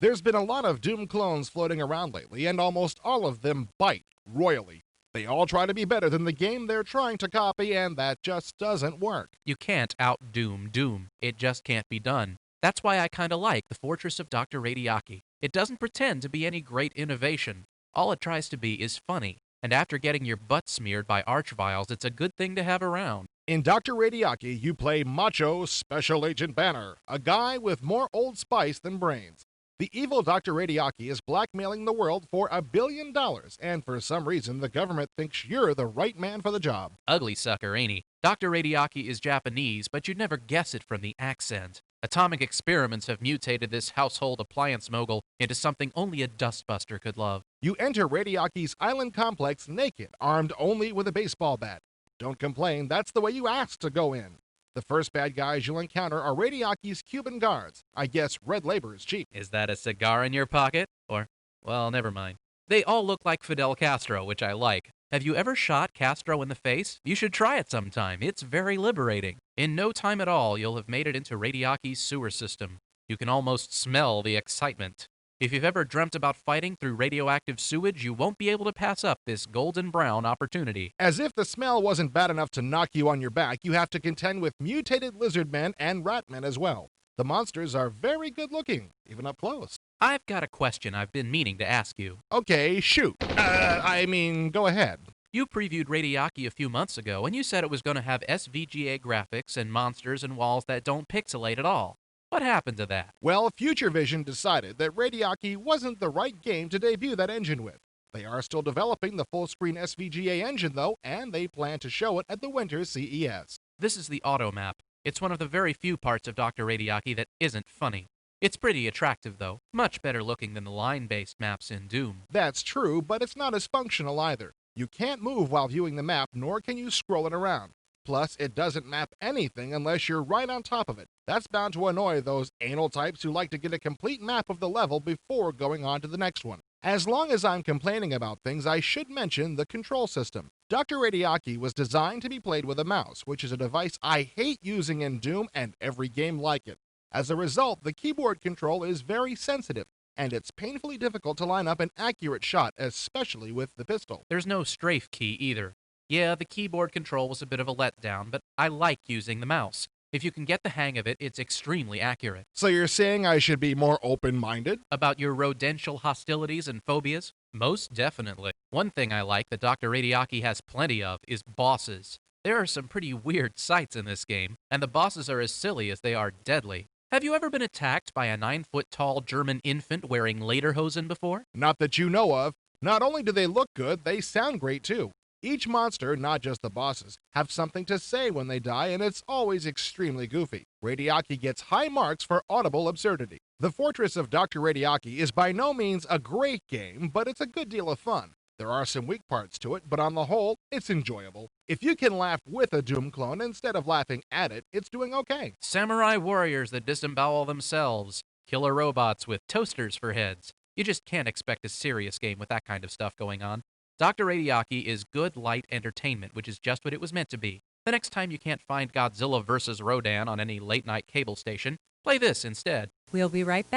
There's been a lot of Doom clones floating around lately, and almost all of them bite royally. They all try to be better than the game they're trying to copy, and that just doesn't work. You can't out-Doom Doom. It just can't be done. That's why I kinda like the Fortress of Dr. Radiaki. It doesn't pretend to be any great innovation. All it tries to be is funny. And after getting your butt smeared by archviles, it's a good thing to have around. In Dr. Radiaki, you play Macho Special Agent Banner, a guy with more Old Spice than brains. The evil Dr. Radiaki is blackmailing the world for $1 billion, and for some reason the government thinks you're the right man for the job. Ugly sucker, ain't he? Dr. Radiaki is Japanese, but you'd never guess it from the accent. Atomic experiments have mutated this household appliance mogul into something only a dustbuster could love. You enter Radiaki's island complex naked, armed only with a baseball bat. Don't complain, that's the way you asked to go in. The first bad guys you'll encounter are Radiaki's Cuban guards. I guess red labor is cheap. Is that a cigar in your pocket? Or, well, never mind. They all look like Fidel Castro, which I like. Have you ever shot Castro in the face? You should try it sometime. It's very liberating. In no time at all, you'll have made it into Radiaki's sewer system. You can almost smell the excitement. If you've ever dreamt about fighting through radioactive sewage, you won't be able to pass up this golden brown opportunity. As if the smell wasn't bad enough to knock you on your back, you have to contend with mutated lizard men and rat men as well. The monsters are very good looking, even up close. I've got a question I've been meaning to ask you. Okay, shoot. Go ahead. You previewed Radiaki a few months ago, and you said it was going to have SVGA graphics and monsters and walls that don't pixelate at all. What happened to that? Well, Future Vision decided that Radiaki wasn't the right game to debut that engine with. They are still developing the full-screen SVGA engine, though, and they plan to show it at the winter CES. This is the auto map. It's one of the very few parts of Dr. Radiaki that isn't funny. It's pretty attractive, though. Much better looking than the line-based maps in Doom. That's true, but it's not as functional either. You can't move while viewing the map, nor can you scroll it around. Plus, it doesn't map anything unless you're right on top of it. That's bound to annoy those anal types who like to get a complete map of the level before going on to the next one. As long as I'm complaining about things, I should mention the control system. Dr. Radiaki was designed to be played with a mouse, which is a device I hate using in Doom and every game like it. As a result, the keyboard control is very sensitive, and it's painfully difficult to line up an accurate shot, especially with the pistol. There's no strafe key either. Yeah, the keyboard control was a bit of a letdown, but I like using the mouse. If you can get the hang of it, it's extremely accurate. So you're saying I should be more open-minded? About your rodential hostilities and phobias? Most definitely. One thing I like that Dr. Radiaki has plenty of is bosses. There are some pretty weird sights in this game, and the bosses are as silly as they are deadly. Have you ever been attacked by a 9-foot-tall German infant wearing lederhosen before? Not that you know of. Not only do they look good, they sound great too. Each monster, not just the bosses, have something to say when they die, and it's always extremely goofy. Radiaki gets high marks for audible absurdity. The Fortress of Dr. Radiaki is by no means a great game, but it's a good deal of fun. There are some weak parts to it, but on the whole, it's enjoyable. If you can laugh with a Doom clone instead of laughing at it, it's doing okay. Samurai warriors that disembowel themselves. Killer robots with toasters for heads. You just can't expect a serious game with that kind of stuff going on. Dr. Radiaki is good, light entertainment, which is just what it was meant to be. The next time you can't find Godzilla vs. Rodan on any late-night cable station, play this instead. We'll be right back.